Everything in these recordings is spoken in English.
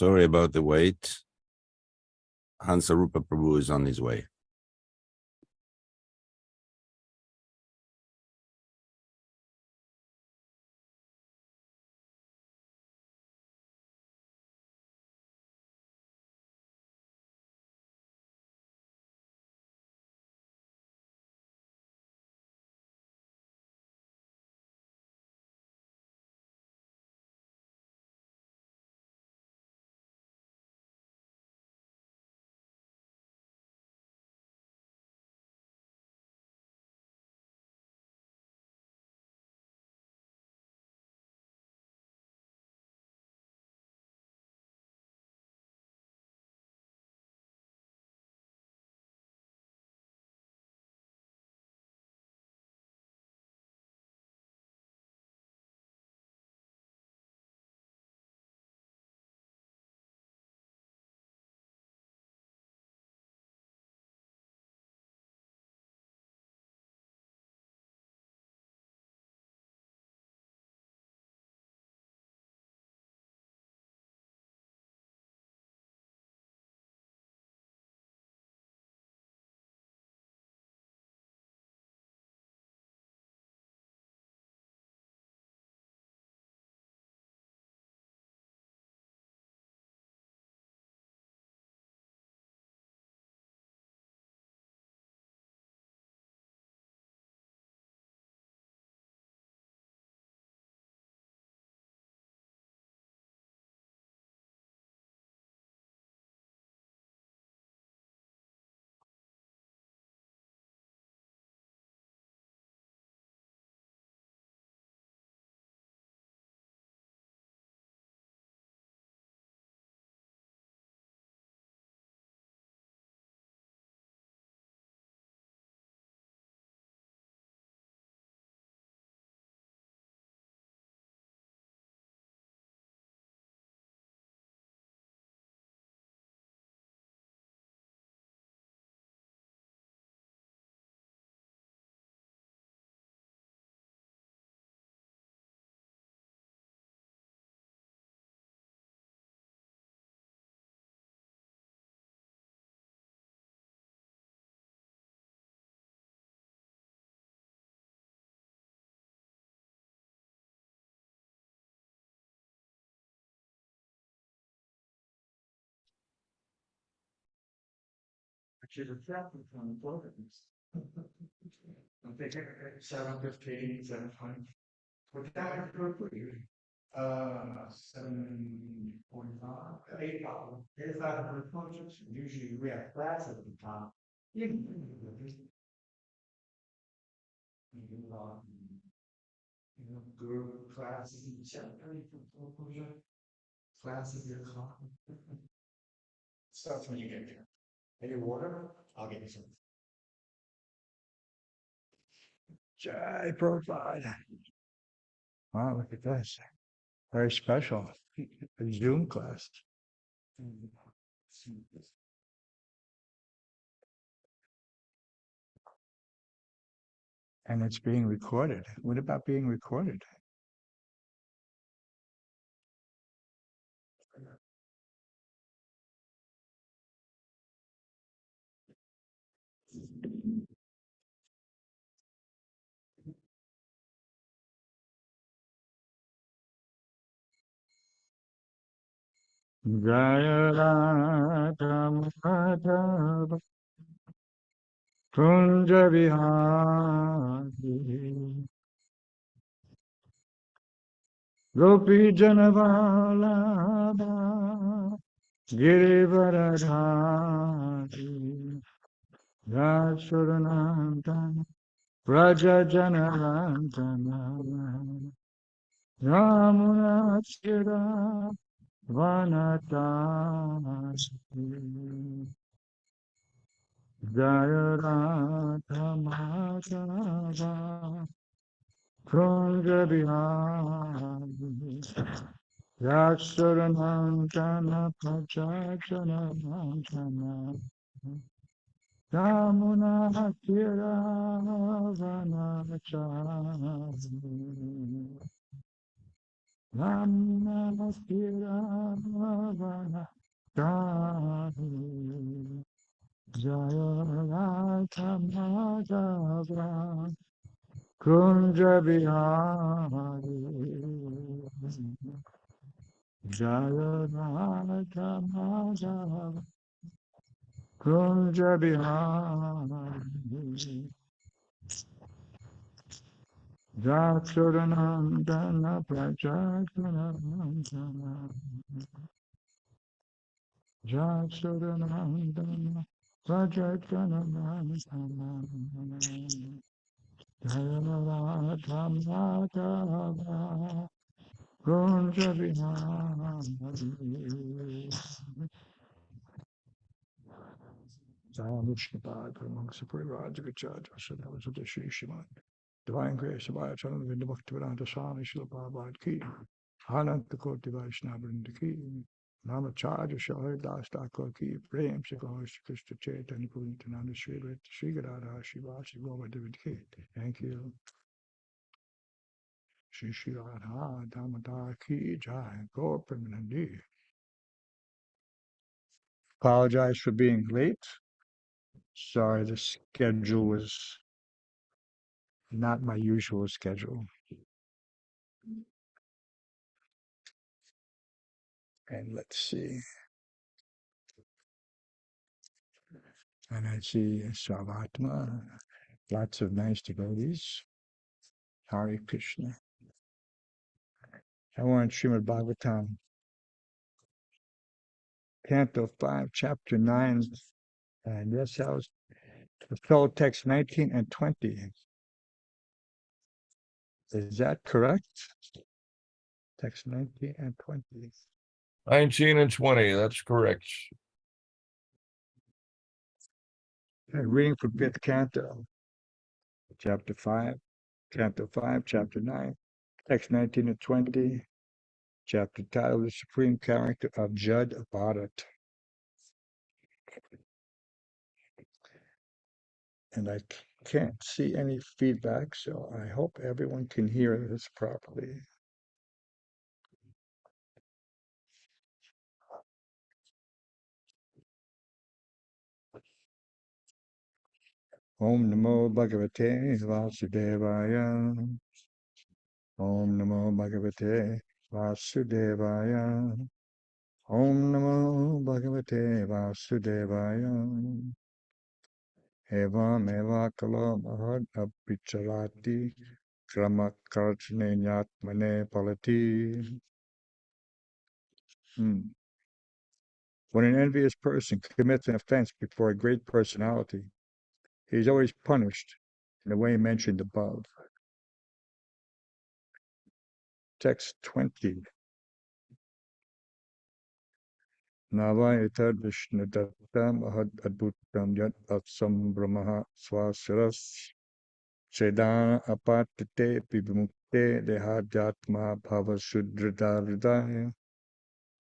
Sorry about the wait. Hansarupa Prabhu is on his way. Actually, the traffic on the programs. I'm thinking 7:15, 7:20. What time is it for you? 7:45, 8 o'clock. 8 o'clock for the projects. Usually we have class at the top. You can group classes in 7:30 for project. Classes at the top. Starts when you get there. Any water? I'll get you some. Jai Prabhupada. Wow, look at this. Very special. A Zoom class. And it's being recorded. What about being recorded? Jaya Radha Madhava Kunja Vihari Gopi Janavalabha Girivaradhari Yashuranandana Raja Janarandana Yamunachira Vanatasi Jaya Radha Madhava Kunja Vihari Yashuranandana Prajajanandana Yamunachira Vanatasi Namaskiravana Dani Jaya Radha Madhava Kunja Bihari Jaya Radha Madhava Kunja Bihari Jakshuranandana Prajakshuranandana Jakshuranandana Prajakshuranandana Jaya Madhava Kunja Vihari Jaya Vishnupada Paramahangsa Parivrajagacharya Sadhavasudha Shri Srimad Divine Grace of Ayatollah Vinda Bhaktivedanta Swami Srila Prabhupada Ki Ananta Koti Vaishnavrinda Ki Namacharya Shahar Das Thakur Ki Prem Sikha Krishna Chaitanya Purintananda Shri Sri Gadadhar Shivasi Govardhan Ki. Thank you. Shri Shri Radha Damodar Ki Jai Gaur Premanandi. Apologize for being late. Sorry, the schedule was not my usual schedule. And let's see. And I see Savatma, lots of nice devotees. Hare Krishna. I want Srimad Bhagavatam, Canto 5, Chapter 9. And yes, I was the full text 19 and 20. Is that correct? Text 19 and 20. 19 and 20, that's correct. Reading from 5th Canto, Chapter 5, Canto 5, Chapter 9, text 19 and 20, chapter title, The Supreme Character of Jud Bharat. And I can't see any feedback, so I hope everyone can hear this properly. Om Namo Bhagavate Vasudevaya. Om Namo Bhagavate Vasudevaya. Om Namo Bhagavate Vasudevaya. Evam eva kalo mahad abhicharati krama karchane nyatmane palati. When an envious person commits an offense before a great personality, he is always punished in the way mentioned above. Text 20. Nava etad vishnu dattam ahad adbhutam yat atsam brahmaha swasiras sedana apatate vimukte dehadhyatma bhava sudridardaya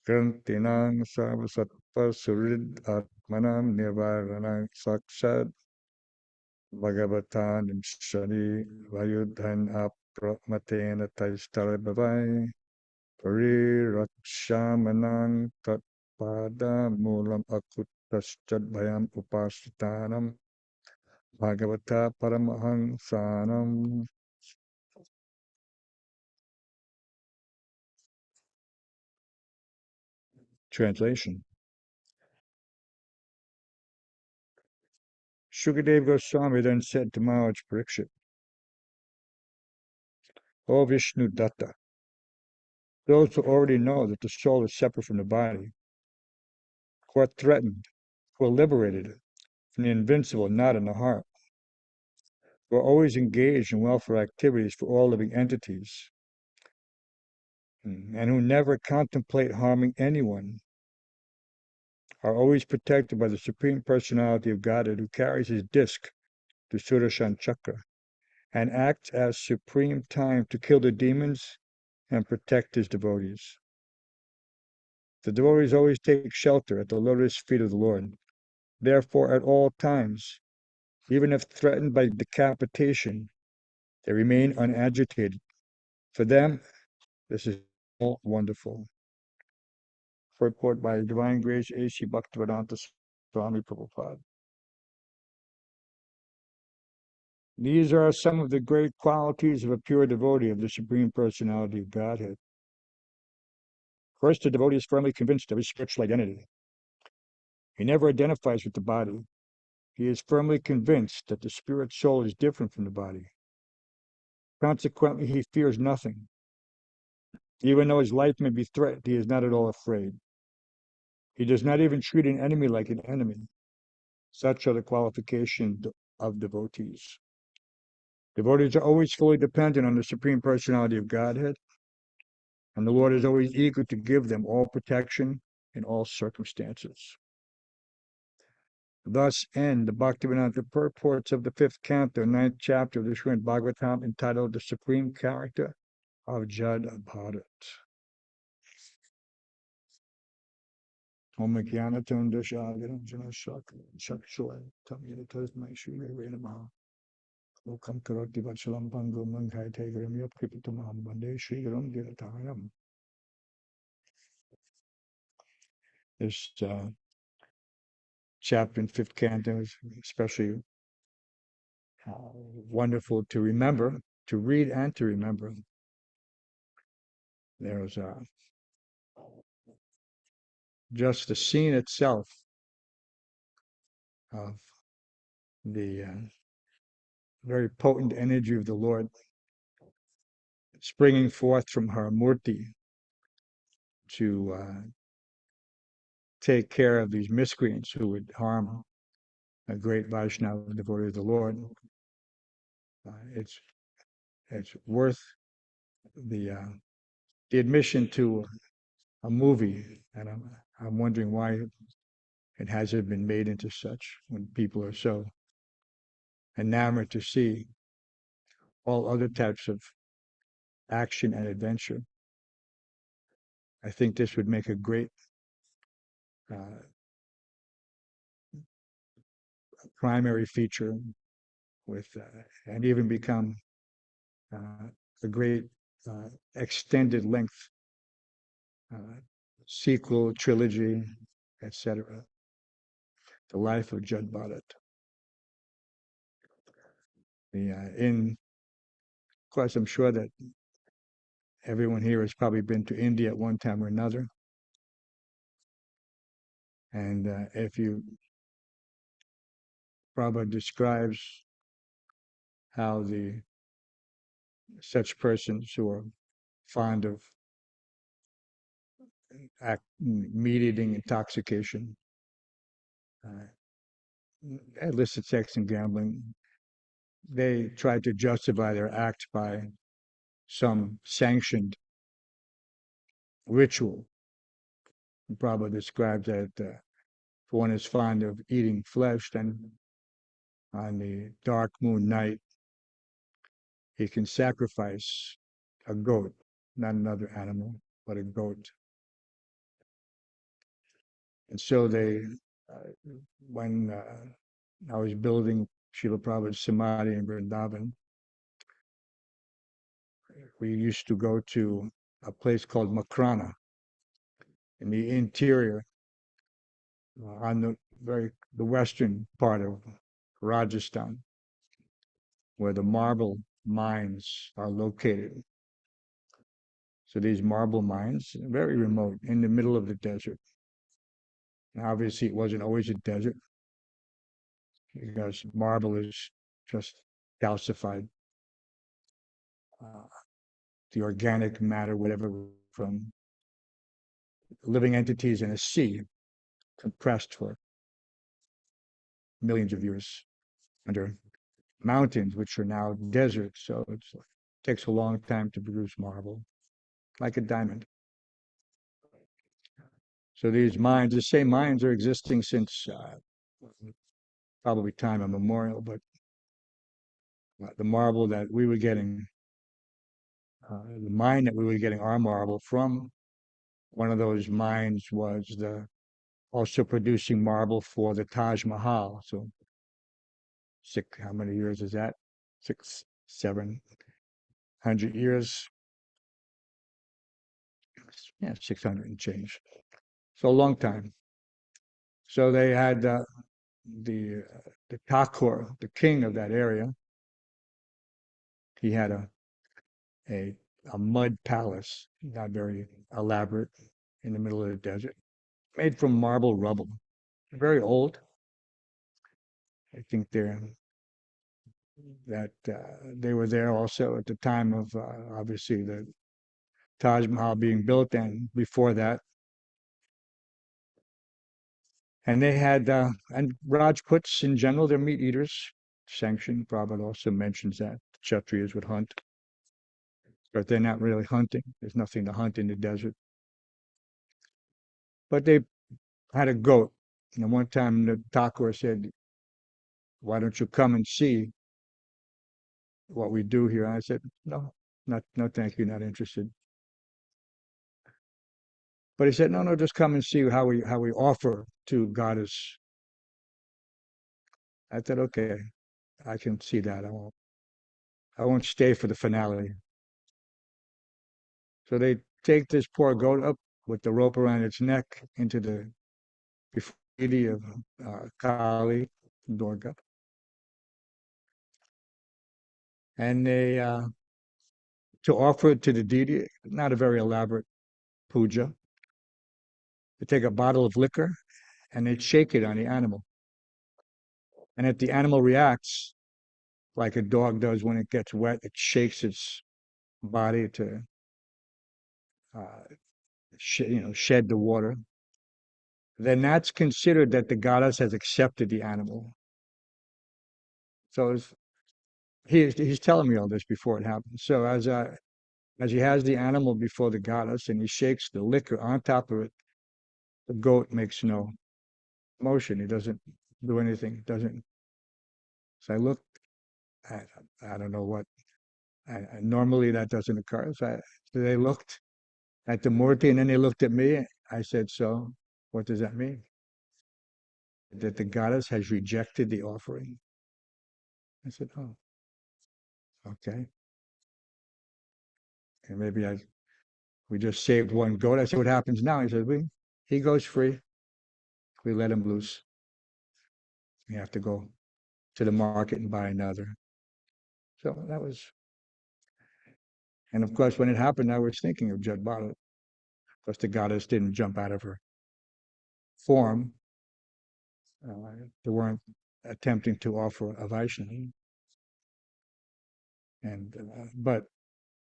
grantinang sarvasatva surid atmanam nivaranang saksad Bhagavatam Shani Vayudhan Apramatena Taistarabhavai Parirakshamanang Tatpada Mulam Akuttaschad Bhayam Upasitanam Bhagavata Paramahansanam. Translation. Shukadeva Goswami then said to Maharaj Parikshit, O Vishnu Datta, those who already know that the soul is separate from the body, who are threatened, who are liberated from the invincible knot in the heart, who are always engaged in welfare activities for all living entities, and who never contemplate harming anyone, are always protected by the Supreme Personality of Godhead, who carries his disc, the Sudarshan Chakra, and acts as supreme time to kill the demons and protect his devotees. The devotees always take shelter at the lotus feet of the Lord. Therefore, at all times, even if threatened by decapitation, they remain unagitated. For them, this is wonderful. Purport by Divine Grace A.C. Bhaktivedanta Swami Prabhupada. These are some of the great qualities of a pure devotee of the Supreme Personality of Godhead. First, the devotee is firmly convinced of his spiritual identity. He never identifies with the body. He is firmly convinced that the spirit soul is different from the body. Consequently, he fears nothing. Even though his life may be threatened, he is not at all afraid. He does not even treat an enemy like an enemy. Such are the qualifications of devotees. Devotees are always fully dependent on the Supreme Personality of Godhead, and the Lord is always eager to give them all protection in all circumstances. Thus end the Bhaktivedanta purports of the 5th canto, 9th chapter of the Srimad Bhagavatam, entitled The Supreme Character of Jad Bharat. Om Jnanatam Dashagaram Jana Shakshua Tamyana Tasmai Shri Namaha. Lokam Karoti Vachalam Pangum Manghai Tegaram Yap Kripatamaham Bande Shri Garam Giratayam. This chapter in 5th canto is especially wonderful to remember, to read and to remember. There's just the scene itself of the very potent energy of the Lord springing forth from her murti to take care of these miscreants who would harm a great Vaishnava devotee of the Lord. It's worth the admission to a movie, and I'm wondering why it hasn't been made into such, when people are so enamored to see all other types of action and adventure. I think this would make a great primary feature with, and even become a great extended length sequel, trilogy, etc. The life of Jad Bharat. Of course, I'm sure that everyone here has probably been to India at one time or another. And if you, Prabhupada describes how such persons who are fond of meat-eating intoxication, illicit sex and gambling, they try to justify their act by some sanctioned ritual. Prabhupada describes that if one is fond of eating flesh, then on the dark moon night, he can sacrifice a goat, not another animal, but a goat. And so when I was building Srila Prabhupada's Samadhi in Vrindavan, we used to go to a place called Makrana in the interior, on the western part of Rajasthan, where the marble mines are located. So these marble mines, very remote, in the middle of the desert. And obviously, it wasn't always a desert, because marble is just calcified. The organic matter, whatever, from living entities in a sea, compressed for millions of years under mountains, which are now deserts. So it takes a long time to produce marble, like a diamond. So these mines, the same mines, are existing since probably time immemorial, but the marble that we were getting, the mine that we were getting our marble from, one of those mines was also producing marble for the Taj Mahal. So how many years is that? 700 years yeah, 600 and change. So a long time. So they had the Thakur, the king of that area. He had a a mud palace, not very elaborate, in the middle of the desert, made from marble rubble. Very old. I think they were there also at the time of obviously the Taj Mahal being built, and before that. And they had and Rajputs in general, they're meat eaters. Sanction Prabhupada also mentions that Kshatriyas would hunt, but they're not really hunting. There's nothing to hunt in the desert. But they had a goat. And one time the Thakur said, "Why don't you come and see what we do here?" And I said, "No, no, thank you, not interested." But he said, "No, just come and see how we offer to Goddess." I said, "Okay, I can see that. I won't stay for the finale." So they take this poor goat up with the rope around its neck into the deity of Kali, Durga, and they to offer it to the deity, not a very elaborate puja. They take a bottle of liquor and they shake it on the animal, and if the animal reacts like a dog does when it gets wet, it shakes its body to uh, shed the water. Then that's considered that the goddess has accepted the animal. So he's telling me all this before it happens. So as he has the animal before the goddess and he shakes the liquor on top of it, the goat makes no motion. He doesn't do anything. Doesn't. So I looked. I, I don't know what. Normally that doesn't occur. So they looked at the Murti and then they looked at me. I said, "So, what does that mean?" That the goddess has rejected the offering. I said, "Oh, okay." And maybe we just saved one goat. I said, "What happens now?" He said, he goes free. We let him loose. We have to go to the market and buy another. So that was, and of course, when it happened, I was thinking of Judd Bartlett, because the goddess didn't jump out of her form. They weren't attempting to offer a Vaishnava. But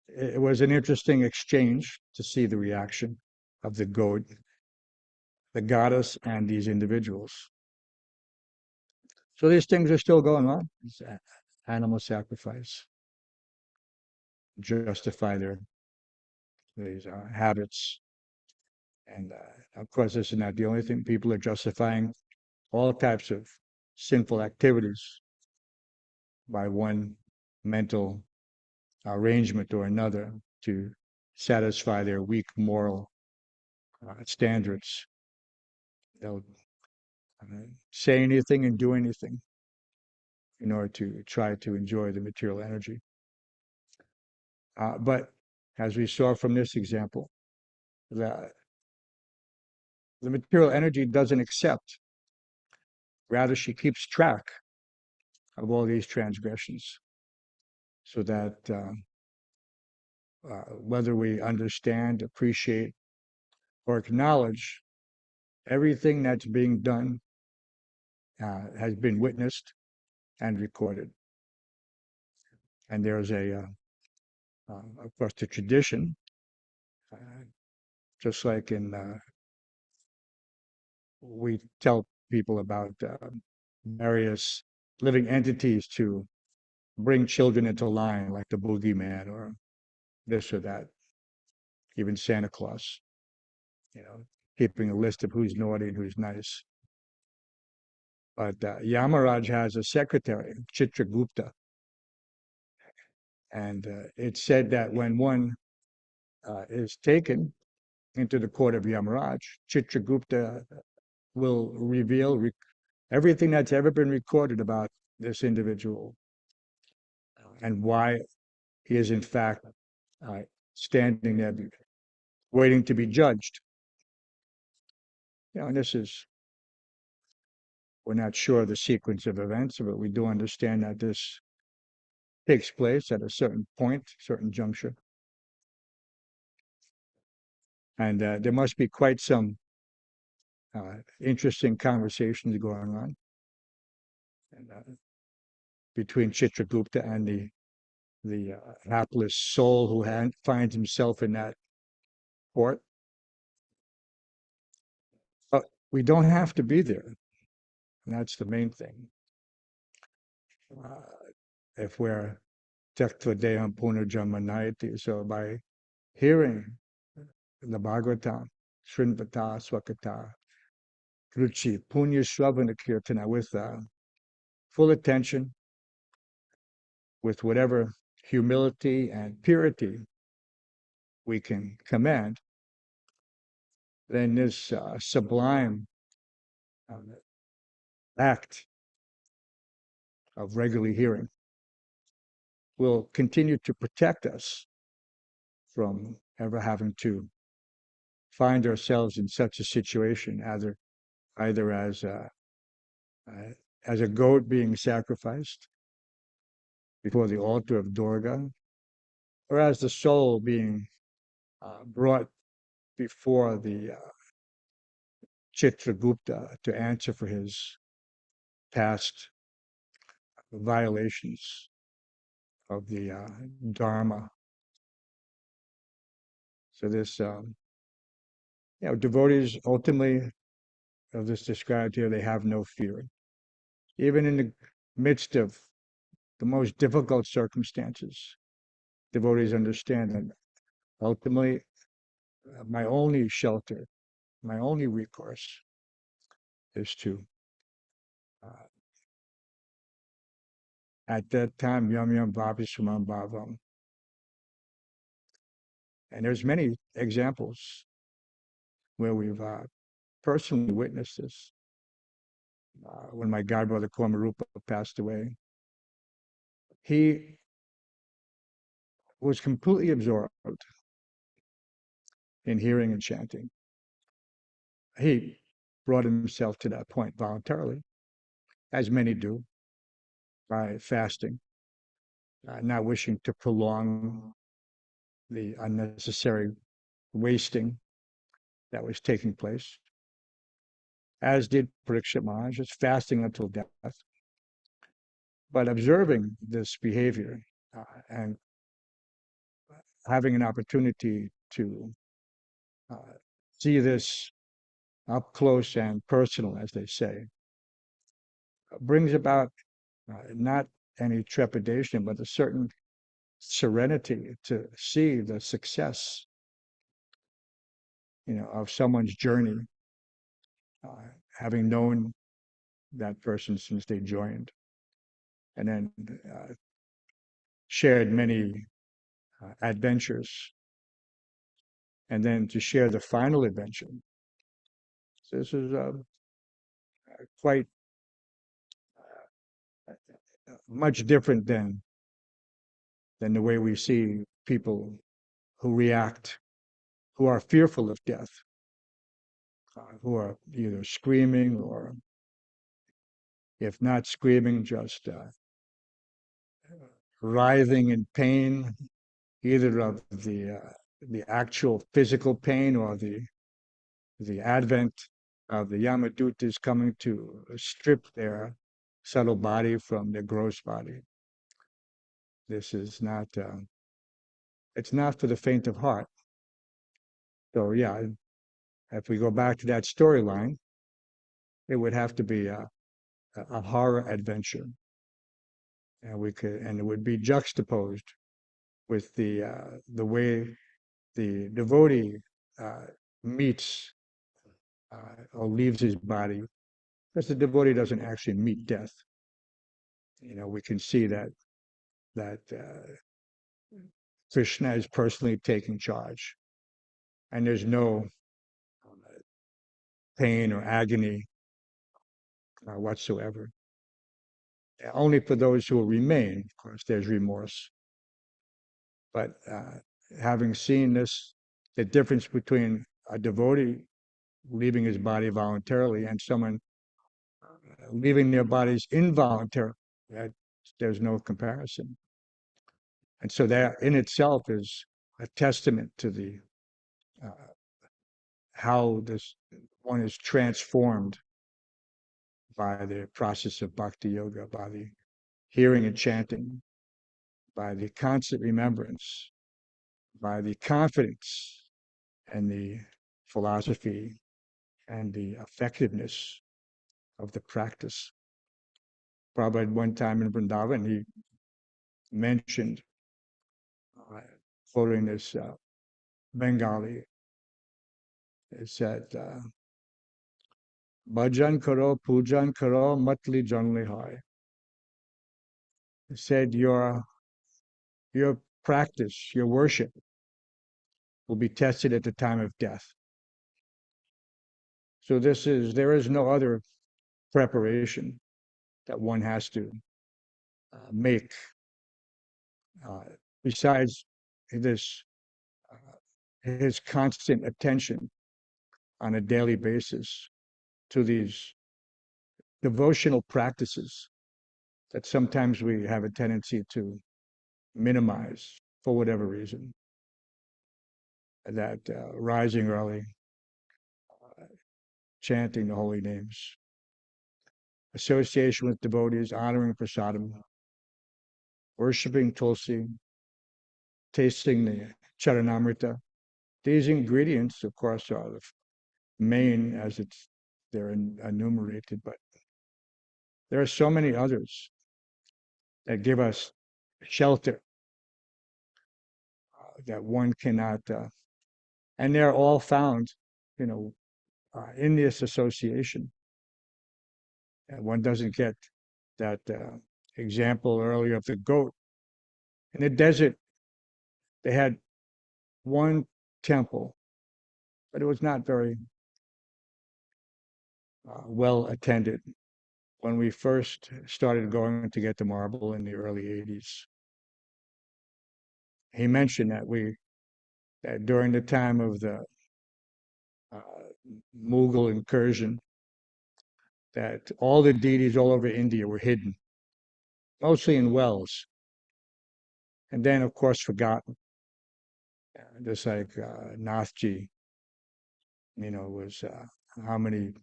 it was an interesting exchange to see the reaction of the goat, the goddess, and these individuals. So these things are still going on. It's animal sacrifice, justify these habits. And of course, this is not the only thing. People are justifying all types of sinful activities by one mental arrangement or another to satisfy their weak moral standards. They'll say anything and do anything in order to try to enjoy the material energy. But as we saw from this example, the material energy doesn't accept. Rather, she keeps track of all these transgressions so that whether we understand, appreciate, or acknowledge everything that's being done has been witnessed and recorded. And there's of course, the tradition, just like we tell people about various living entities to bring children into line, like the boogeyman or this or that, even Santa Claus, keeping a list of who's naughty and who's nice. But Yamaraj has a secretary, Chitragupta, and it's said that when one is taken into the court of Yamaraj, Chitragupta will reveal everything that's ever been recorded about this individual and why he is in fact standing there waiting to be judged. And we're not sure of the sequence of events, but we do understand that this takes place at a certain point, certain juncture. And there must be quite some interesting conversations going on between Chitragupta and the hapless soul who finds himself in that port. But we don't have to be there. And that's the main thing. If we're Tyaktva Deham Punarjanma Nayati, so by hearing the Bhagavatam, Srinvata Swakata, Ruchi, Punya Shravana Kirtana, with full attention, with whatever humility and purity we can command, then this sublime act of regularly hearing will continue to protect us from ever having to find ourselves in such a situation, either as a goat being sacrificed before the altar of Durga, or as the soul being brought before the Chitragupta to answer for his past violations of the Dharma. So this, devotees ultimately, of this described here, they have no fear. Even in the midst of the most difficult circumstances, devotees understand that ultimately my only shelter, my only recourse is to, at that time, yam yam bhavi sumam bhavam. And there's many examples where we've personally witnessed this. When my godbrother Kormarupa passed away, he was completely absorbed in hearing and chanting. He brought himself to that point voluntarily, as many do, by fasting, not wishing to prolong the unnecessary wasting that was taking place, as did Parikshit Maharaj, just fasting until death. But observing this behavior and having an opportunity to see this up close and personal, as they say, brings about not any trepidation, but a certain serenity to see the success, of someone's journey, having known that person since they joined, and then shared many adventures, and then to share the final adventure. So this is quite much different than the way we see people who react, who are fearful of death, who are either screaming or, if not screaming, just writhing in pain, either of the actual physical pain or the advent of the Yamadutas coming to strip their subtle body from their gross body. This is not, it's not for the faint of heart. So yeah, if we go back to that storyline, it would have to be a horror adventure. And it would be juxtaposed with the way the devotee meets or leaves his body, because the devotee doesn't actually meet death. We can see that Krishna is personally taking charge, and there's no pain or agony whatsoever. Only for those who will remain, of course, there's remorse. But having seen this the difference between a devotee leaving his body voluntarily and someone leaving their bodies involuntarily. There's no comparison. And so that in itself is a testament to the how this one is transformed by the process of bhakti yoga, by the hearing and chanting, by the constant remembrance, by the confidence and the philosophy and the effectiveness of the practice. Prabhupada one time in Vrindavan, he mentioned, quoting this Bengali, it said, Bhajan karo, pujan karo, matli janli hai. It said, your practice, your worship will be tested at the time of death. So there is no other preparation that one has to make besides this his constant attention on a daily basis to these devotional practices that sometimes we have a tendency to minimize for whatever reason. That rising early, chanting the holy names, association with devotees, honoring prasadam, worshipping Tulsi, tasting the charanamrita. These ingredients, of course, are the main as they're enumerated, but there are so many others that give us shelter that one cannot, and they're all found, in this association. And one doesn't get that example earlier of the goat. In the desert, they had one temple, but it was not very well attended when we first started going to get the marble in the early 80s. He mentioned that during the time of the Mughal incursion, that all the deities all over India were hidden, mostly in wells, and then, of course, forgotten. Just like Nathji, was how many,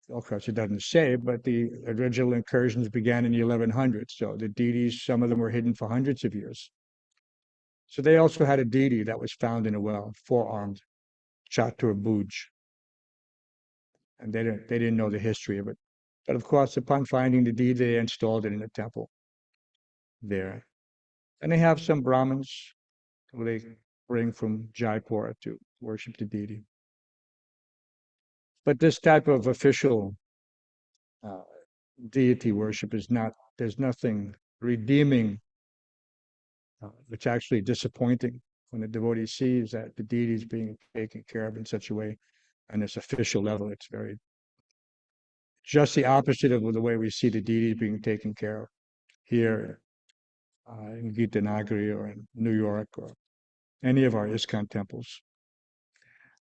of course, it doesn't say, but the original incursions began in the 1100s. So the deities, some of them were hidden for hundreds of years. So they also had a deity that was found in a well, four-armed, Chaturbhuj. And they didn't know the history of it. But of course, upon finding the deity, they installed it in a temple there. And they have some Brahmins who they bring from Jaipur to worship the deity. But this type of official deity worship there's nothing redeeming. It's actually disappointing when the devotee sees that the deity is being taken care of in such a way, on this official level. It's just the opposite of the way we see the deity being taken care of here in Gitanagari or in New York or any of our ISKCON temples.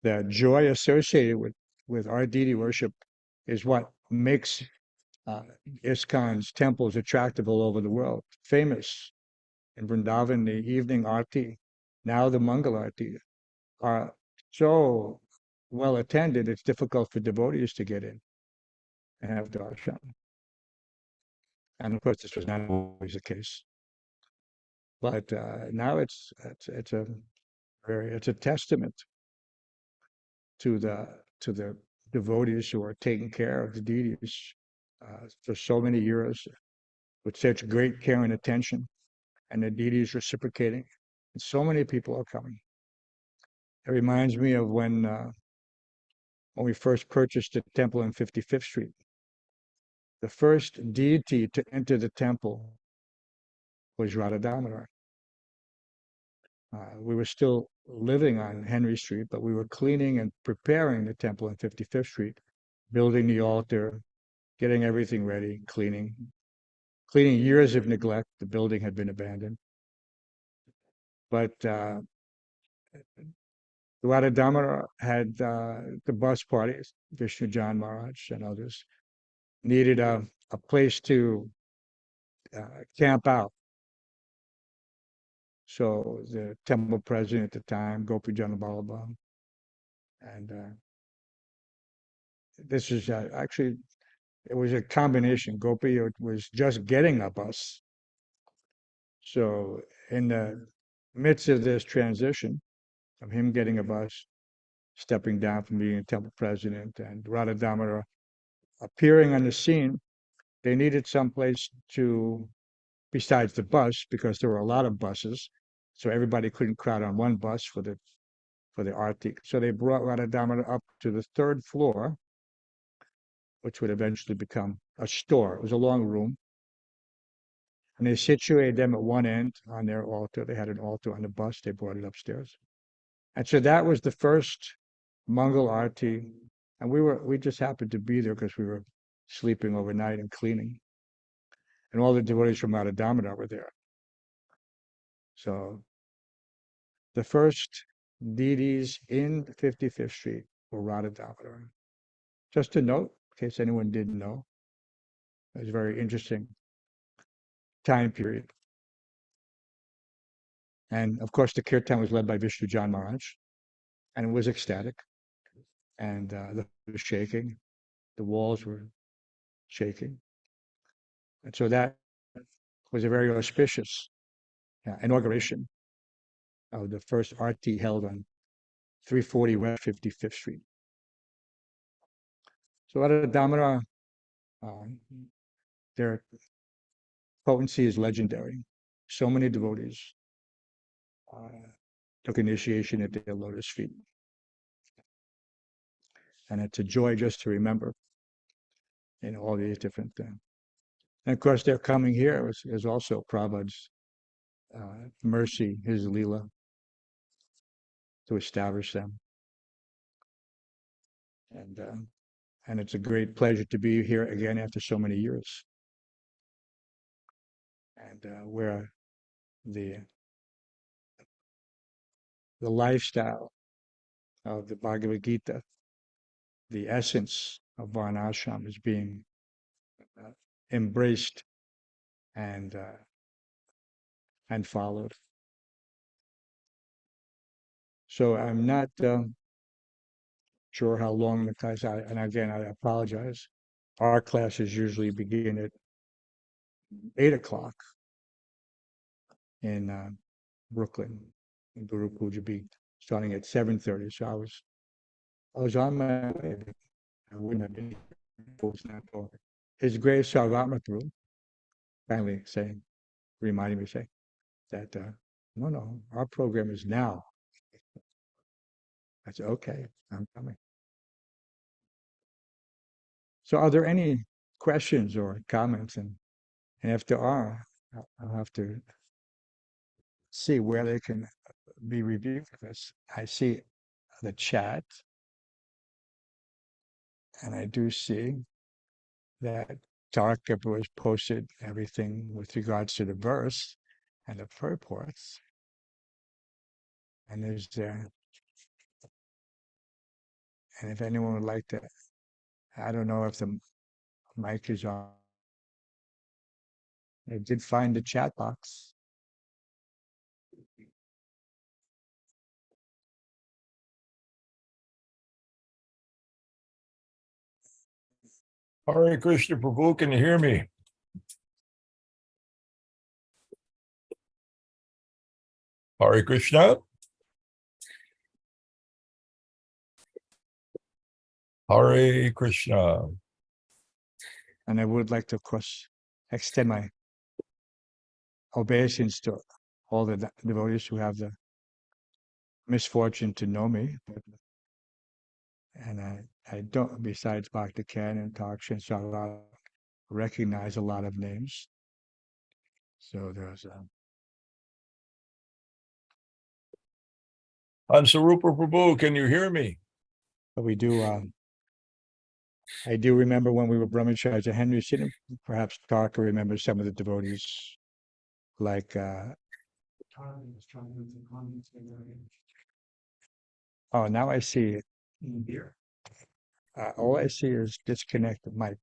The joy associated with our deity worship is what makes ISKCON's temples attractive all over the world, famous. In Vrindavan, the evening arti, now the Mangal arti, are so well attended, it's difficult for devotees to get in and have darshan. And of course, this was not always the case. But now it's a testament to the devotees who are taking care of the deities for so many years with such great care and attention, and the deities reciprocating. And so many people are coming. It reminds me of when we first purchased the temple on 55th Street. The first deity to enter the temple was Radha Damodar. We were still living on Henry Street, but we were cleaning and preparing the temple on 55th Street, building the altar, getting everything ready, cleaning years of neglect. The building had been abandoned. But Radha Damodar had the bus parties, Vishnu Jan Maharaj and others, needed a place to camp out. So the temple president at the time, Gopi Jana Balaban, and this is actually, it was a combination. Gopi was just getting a bus. So in the midst of this transition of him getting a bus, stepping down from being a temple president, and Radha Damodar appearing on the scene, they needed some place to, besides the bus, because there were a lot of buses, so everybody couldn't crowd on one bus for the arti. So they brought Radha Damodar up to the third floor, which would eventually become a store. It was a long room. And they situated them at one end on their altar. They had an altar on the bus. They brought it upstairs. And so that was the first Mangal Arti. And we just happened to be there because we were sleeping overnight and cleaning. And all the devotees from Radha Damodar were there. So the first deities in 55th Street were Radha Damodar. Just a note, in case anyone didn't know, it was a very interesting time period. And of course, the kirtan was led by Vishnu Jan Maharaj, and it was ecstatic. And the was shaking, the walls were shaking. And so that was a very auspicious inauguration of the first arti held on 340 West 55th Street. So Radha Damodar, their potency is legendary. So many devotees took initiation at their lotus feet. And it's a joy just to remember all these different things. And of course, their coming here is also Prabhupada's mercy, his lila, to establish them. And it's a great pleasure to be here again after so many years. And where the lifestyle of the Bhagavad Gita, the essence of Varnashram, is being embraced and followed. So I'm not sure how long the class, and again, I apologize. Our classes usually begin at 8 o'clock in Brooklyn, in Guru Puja Beat, starting at 7:30. So I was on my way. I wouldn't have been here. His Grace Sarvatmatru kindly saying, reminding me, saying that no, our program is now. I said, okay, I'm coming. So are there any questions or comments? And if there are, I'll have to see where they can be reviewed, because I see the chat, and I do see that Tarka has posted everything with regards to the verse and the purports. And there's and if anyone would like to, I don't know if the mic is on. I did find the chat box. Hare Krishna Prabhu, can you hear me? Hare Krishna. Hare Krishna. And I would like to, of course, extend my obeisance to all the devotees who have the misfortune to know me. And I don't, besides Bhakti Ken and Takshin Sarvat, recognize a lot of names. So there's Hansarupa Prabhu, can you hear me? but we do I do remember when we were brahmacharis, Henry Sidham, perhaps Tarka remembers some of the devotees, like Oh, now I see it here. All I see is disconnect the mic.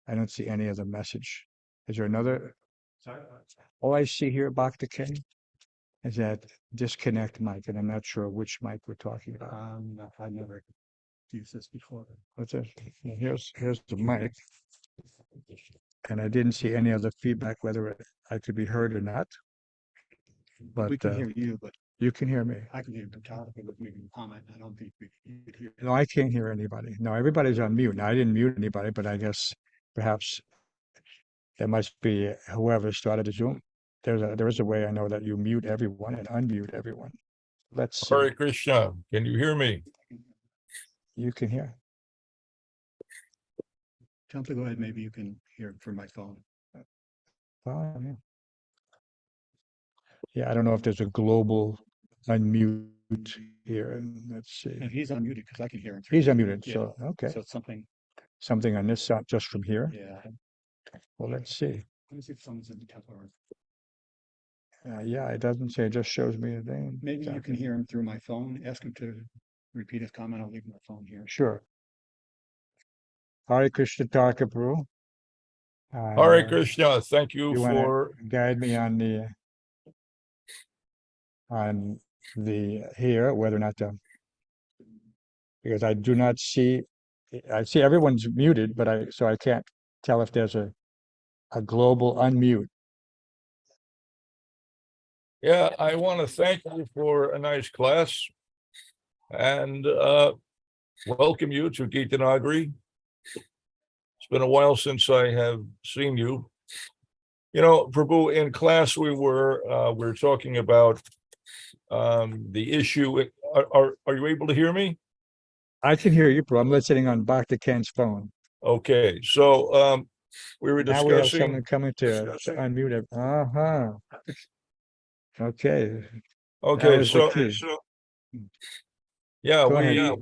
I don't see any other message. Is there another? All I see here, Bhakti King, is that disconnect mic, and I'm not sure which mic we're talking about. I never used this before. What's this? Here's the mic, and I didn't see any other feedback whether I could be heard or not. But We can hear you, but you can hear me. I can hear the topic of we can comment. I don't think you could hear. No, I can't hear anybody. No, everybody's on mute. Now, I didn't mute anybody, but I guess perhaps there must be whoever started the Zoom. There is a way I know that you mute everyone and unmute everyone. Let's see. Hare Krishna. Can you hear me? You can hear. Tell them to go ahead. Maybe you can hear from my phone. Oh, yeah. Yeah, I don't know if there's a global unmute here. Let's see. And he's unmuted because I can hear him. He's unmuted, Yeah. so okay. So it's something. Something on this side just from here. Yeah. Well, let's see. Let me see if someone's in the temple. Yeah, it doesn't say. It just shows me the name. Maybe you can hear him through my phone. Ask him to repeat his comment. I'll leave my phone here. Sure. Hare Krishna Prabhu. Hare Krishna. Thank you You want for. to guide me on the here, whether or not to, because I do not see. I see everyone's muted, but I can't tell if there's a global unmute. Yeah, I want to thank you for a nice class and welcome you to Gita Nagari. It's been a while since I have seen you. You know, Prabhu, in class we were talking about the issue. Are you able to hear me? I can hear you, bro. I'm listening on Bhakti Ken's phone. Okay, so we were Now we have discussing. someone coming to unmute it. Uh-huh. Okay. That Okay, was the so key. yeah, Go ahead.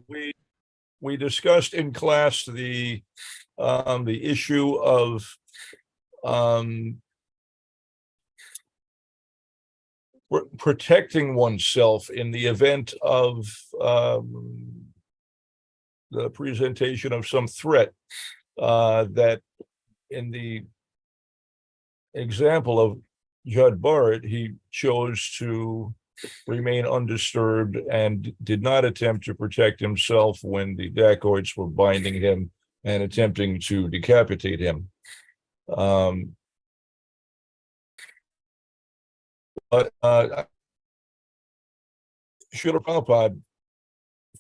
we discussed in class the issue of protecting oneself in the event of the presentation of some threat, that in the example of Judd Barrett, he chose to remain undisturbed and did not attempt to protect himself when the dacoits were binding him and attempting to decapitate him. But Srila Prabhupada,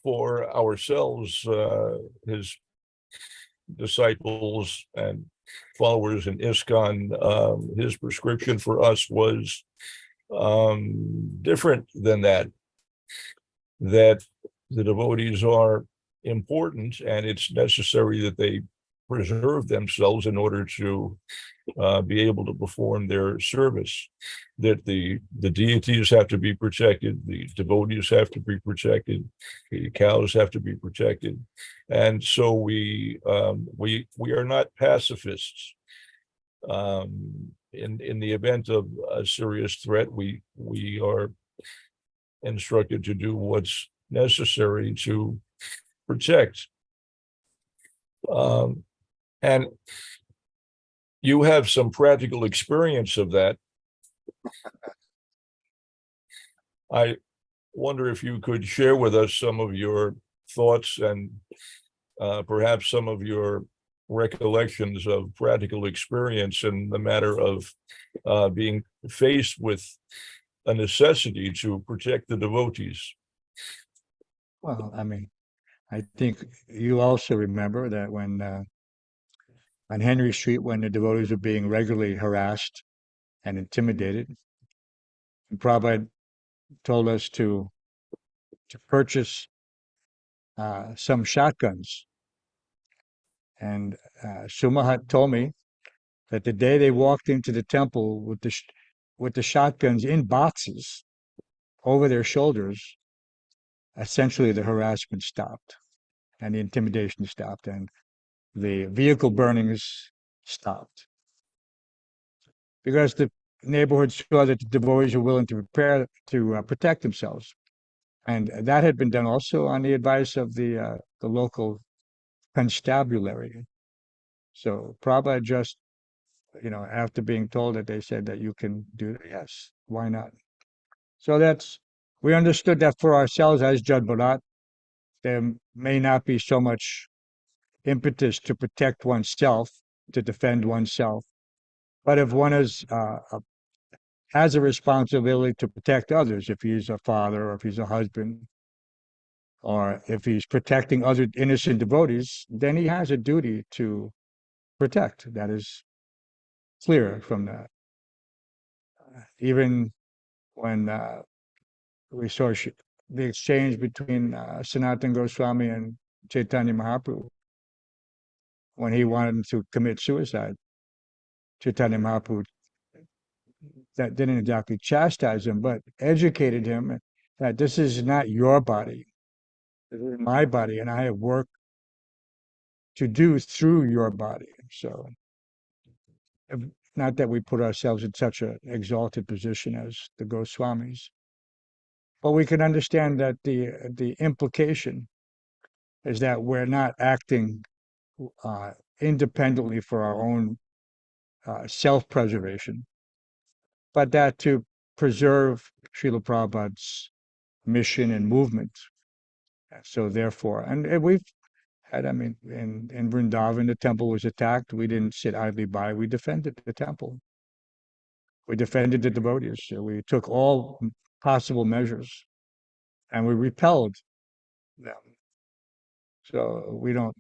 for ourselves, his disciples and followers in ISKCON, his prescription for us was different than that the devotees are important and it's necessary that they preserve themselves in order to be able to perform their service, that the deities have to be protected, the devotees have to be protected, the cows have to be protected. And so we are not pacifists. In the event of a serious threat, we are instructed to do what's necessary to protect. And you have some practical experience of that. I wonder if you could share with us some of your thoughts and perhaps some of your recollections of practical experience in the matter of being faced with a necessity to protect the devotees. Well, I mean, I think you also remember that when on Henry Street, when the devotees were being regularly harassed and intimidated, and Prabhupada told us to purchase some shotguns. And Sumahat told me that the day they walked into the temple with the shotguns in boxes over their shoulders, essentially the harassment stopped and the intimidation stopped and the vehicle burnings stopped. Because the neighborhood saw that the devotees were willing to protect themselves. And that had been done also on the advice of the local constabulary. So Prabhupada just, after being told that, they said that you can do that. Yes, why not? So we understood that for ourselves as Jad Bharat, there may not be so much impetus to protect oneself, to defend oneself. But if one has a responsibility to protect others, if he's a father or if he's a husband, or if he's protecting other innocent devotees, then he has a duty to protect. That is clear from that. Even when we saw the exchange between Sanatana Goswami and Chaitanya Mahaprabhu, when he wanted to commit suicide, Chaitanya Mahaprabhu that didn't exactly chastise him, but educated him that this is not your body, this is my body, and I have work to do through your body. So, not that we put ourselves in such an exalted position as the Goswamis, but we can understand that the implication is that we're not acting independently for our own self-preservation, but that to preserve Srila Prabhupada's mission and movement. So therefore, and we've had, in Vrindavan, the temple was attacked. We didn't sit idly by. We defended the temple. We defended the devotees. So we took all possible measures, and we repelled them. So we don't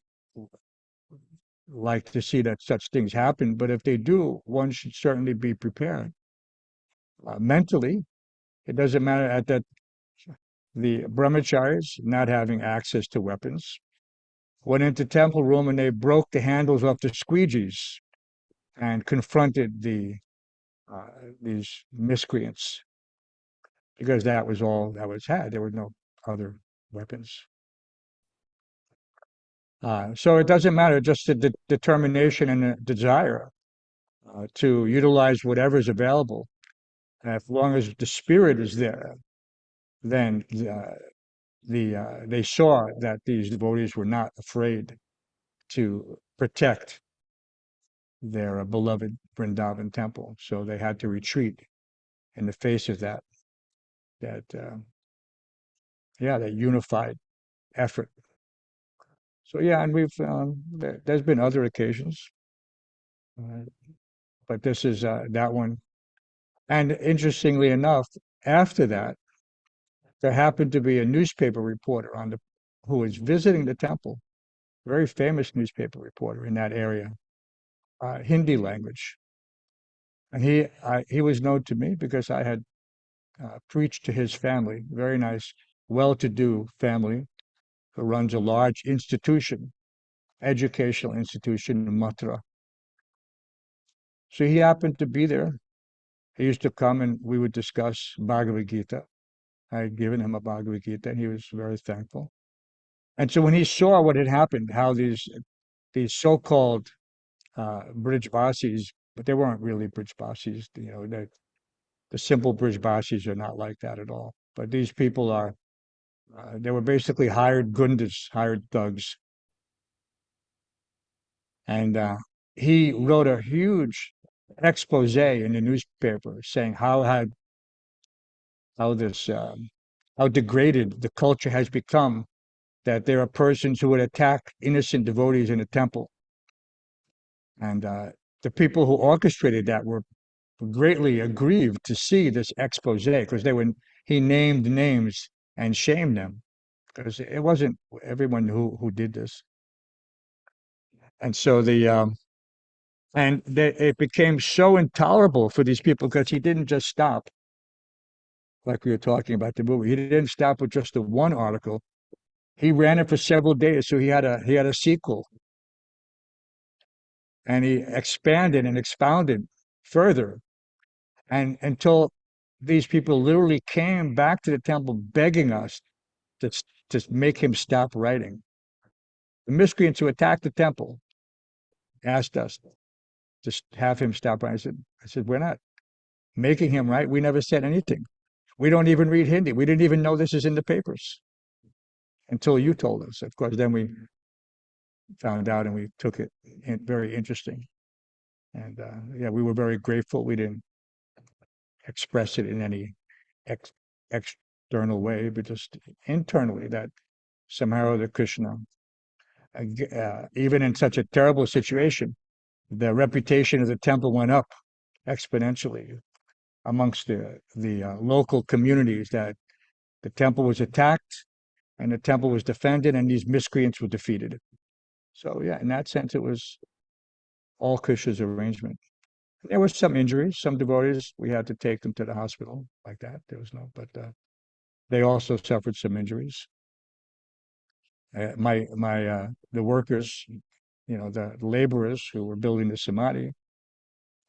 like to see that such things happen, but if they do, one should certainly be prepared mentally. It doesn't matter at that the brahmacharis, not having access to weapons, went into temple room and they broke the handles off the squeegees and confronted these miscreants, because that was all that was had. There were no other weapons. So it doesn't matter, just the determination and the desire to utilize whatever's available. As long as the spirit is there, then they saw that these devotees were not afraid to protect their beloved Vrindavan temple. So they had to retreat in the face of that unified effort. So yeah, and there's been other occasions, but this is that one. And interestingly enough, after that, there happened to be a newspaper reporter who was visiting the temple, very famous newspaper reporter in that area, Hindi language. And he was known to me because I had preached to his family, very nice, well-to-do family who runs a large institution, educational institution in Mathura. So he happened to be there. He used to come and we would discuss Bhagavad Gita. I had given him a Bhagavad Gita and he was very thankful. And so when he saw what had happened, how these so-called Brijvasis, but they weren't really Brijvasis, the simple Brijvasis are not like that at all. But these people they were basically hired gundas, hired thugs. And he wrote a huge expose in the newspaper saying how degraded the culture has become, that there are persons who would attack innocent devotees in a temple. And the people who orchestrated that were greatly aggrieved to see this expose, because he named names and shamed them, because it wasn't everyone who did this. And so it became so intolerable for these people, because he didn't just stop, like we were talking about the movie. He didn't stop with just the one article. He ran it for several days, so he had a sequel, and he expanded and expounded further, and until these people literally came back to the temple begging us to make him stop writing. The miscreants who attacked the temple asked us to have him stop writing. I said, we're not making him write. We never said anything. We don't even read Hindi. We didn't even know this is in the papers until you told us. Of course, then we found out and we took it very interesting. And yeah, we were very grateful. We didn't express it in any ex external way, but just internally that somehow the Krishna, even in such a terrible situation, the reputation of the temple went up exponentially amongst the local communities, that the temple was attacked and the temple was defended and these miscreants were defeated. So yeah, in that sense, it was all Krishna's arrangement. There were some injuries, some devotees, we had to take them to the hospital like that. There was no, but they also suffered some injuries. The workers, the laborers who were building the samadhi,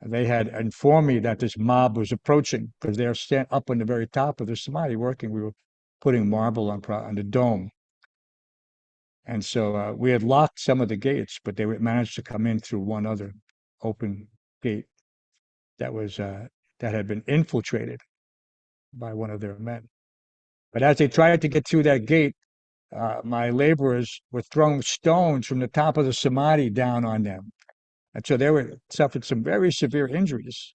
they had informed me that this mob was approaching because they're up on the very top of the samadhi working. We were putting marble on the dome. And so we had locked some of the gates, but they managed to come in through one other open gate that had been infiltrated by one of their men. But as they tried to get through that gate, my laborers were throwing stones from the top of the samadhi down on them. And so they suffered some very severe injuries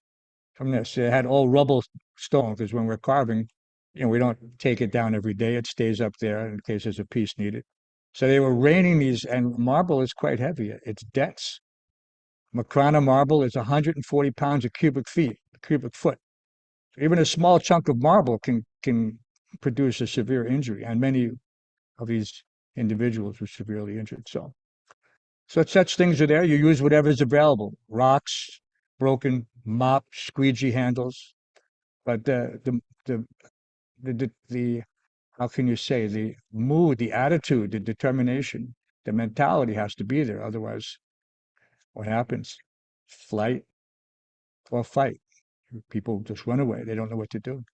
from this. They had all rubble stone, because when we're carving, we don't take it down every day. It stays up there in case there's a piece needed. So they were raining these, and marble is quite heavy. It's dense. Makrana marble is 140 pounds a cubic foot. Even a small chunk of marble can produce a severe injury, and many of these individuals were severely injured. So such things are there. You use whatever's available: rocks, broken mop, squeegee handles. But the how can you say, the mood, the attitude, the determination, the mentality has to be there. Otherwise, what happens? Flight or fight. People just run away. They don't know what to do.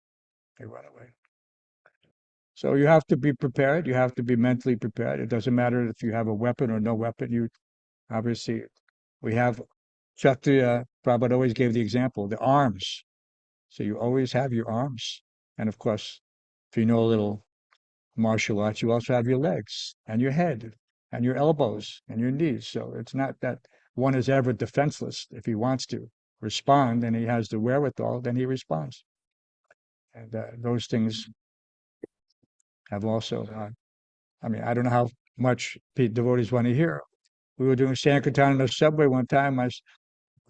They run away. So you have to be prepared. You have to be mentally prepared. It doesn't matter if you have a weapon or no weapon. You obviously, we have, Kshatriya, Prabhupada always gave the example, the arms. So you always have your arms. And of course, if you know a little martial arts, you also have your legs and your head and your elbows and your knees. So it's not that one is ever defenseless. If he wants to respond and he has the wherewithal, then he responds. And those things have also, I don't know how much devotees want to hear. We were doing Sankirtan in the subway one time,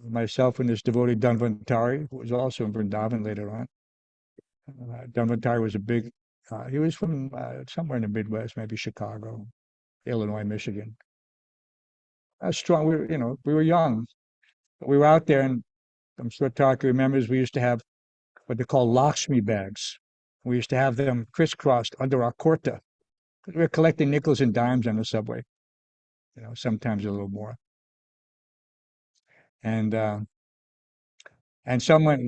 myself and this devotee Dhanvantari, who was also in Vrindavan later on. Dhanvantari was he was from somewhere in the Midwest, maybe Chicago, Illinois, Michigan. Strong, we were young. We were out there, and I'm sure Taki remembers, we used to have what they call Lakshmi bags. We used to have them crisscrossed under our kurta. We were collecting nickels and dimes on the subway, sometimes a little more. And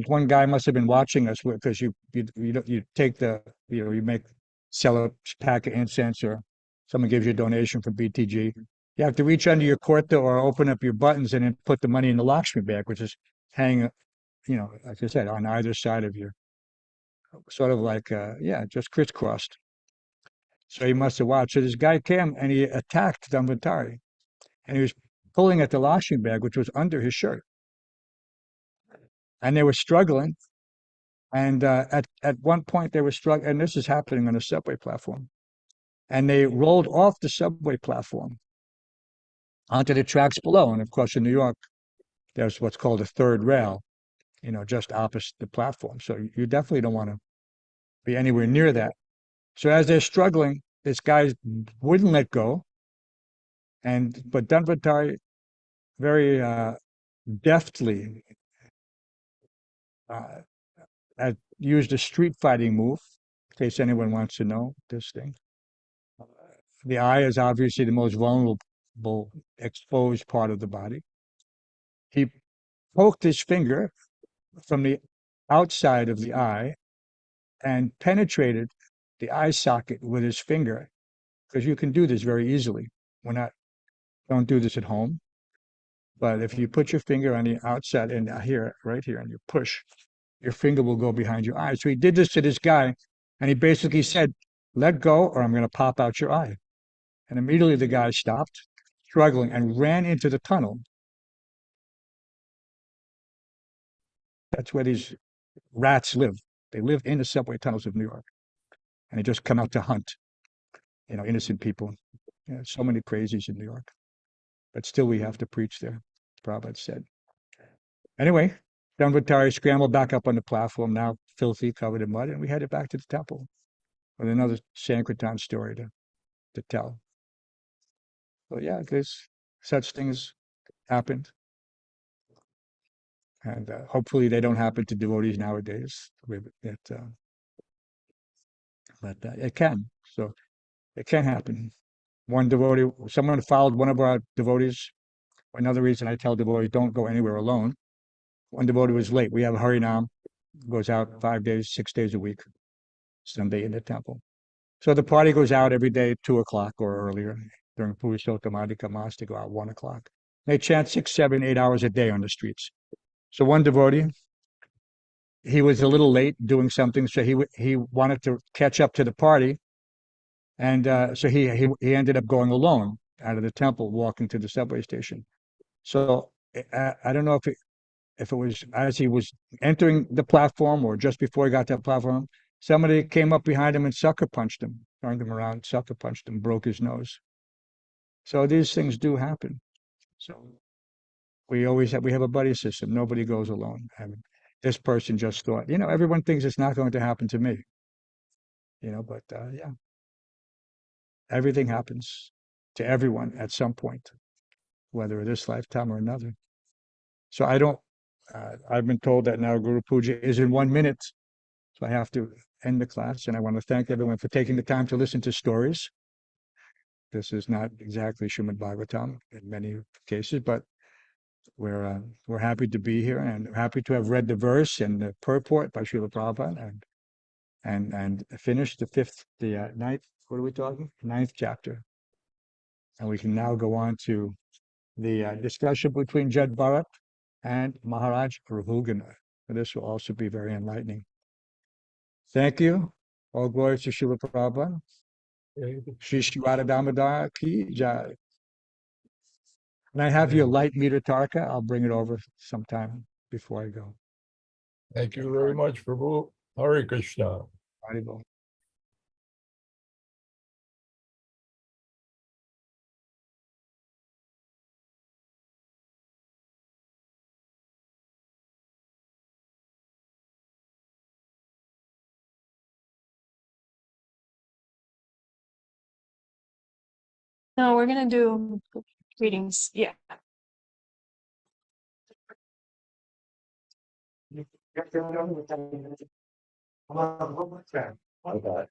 one guy must have been watching us, because you take sell a pack of incense, or someone gives you a donation from BTG. You have to reach under your kurta or open up your buttons and then put the money in the Lakshmi bag, which is hanging, like I said, on either side of your, sort of like, just crisscrossed. So he must have watched. So this guy came and he attacked Dhanvantari, and he was pulling at the Lakshmi bag, which was under his shirt. And they were struggling. And at one point they were struggling, and this is happening on a subway platform. And they rolled off the subway platform onto the tracks below. And of course, in New York, there's what's called a third rail, just opposite the platform. So you definitely don't want to be anywhere near that. So as they're struggling, this guy wouldn't let go. But Dhanvantari very deftly had used a street fighting move, in case anyone wants to know this thing. The eye is obviously the most vulnerable, exposed part of the body. He poked his finger from the outside of the eye and penetrated the eye socket with his finger, because you can do this very easily. Don't do this at home. But if you put your finger on the outside and right here, and you push, your finger will go behind your eye. So he did this to this guy, and he basically said, let go or I'm going to pop out your eye. And immediately the guy stopped, struggling, and ran into the tunnel. That's where these rats live. They live in the subway tunnels of New York. And they just come out to hunt, innocent people. So many crazies in New York. But still we have to preach there, Prabhupada said. Anyway, Dhamvatari scrambled back up on the platform, now filthy, covered in mud, and we headed back to the temple with another Sankirtan story to tell. So yeah, there's such things happened. And hopefully they don't happen to devotees nowadays. But it can. So it can happen. One devotee, someone followed one of our devotees. Another reason I tell devotees don't go anywhere alone. One devotee was late. We have Harinam, goes out 5 days, 6 days a week, Sunday in the temple. So the party goes out every day at 2 o'clock or earlier. During Purushottamadika Mas, they go out 1 o'clock. They chant 6, 7, 8 hours a day on the streets. So one devotee, he was a little late doing something, so he wanted to catch up to the party, and so he ended up going alone out of the temple, walking to the subway station. So I don't know if it was as he was entering the platform or just before he got to the platform, somebody came up behind him and sucker punched him, turned him around, sucker punched him, broke his nose. So these things do happen. So we have a buddy system. Nobody goes alone. And this person just thought, everyone thinks it's not going to happen to me. But yeah, everything happens to everyone at some point, whether this lifetime or another. So I've been told that now Guru Puja is in 1 minute. So I have to end the class, and I want to thank everyone for taking the time to listen to stories. This is not exactly Srimad Bhagavatam in many cases, but we're happy to be here and happy to have read the verse and the purport by Srila Prabhupada and finished the ninth. What are we talking? 9th chapter, and we can now go on to the discussion between Jad Bharat and Maharaj Rahugana. This will also be very enlightening. Thank you. All glory to Srila Prabhupada. Shri Shri Radha Damodar ki jai. And I have your light meter, Tarka. I'll bring it over sometime before I go. Thank you very much, Prabhu. Hare Krishna. Haribol. No, we're gonna do readings. Yeah. Okay.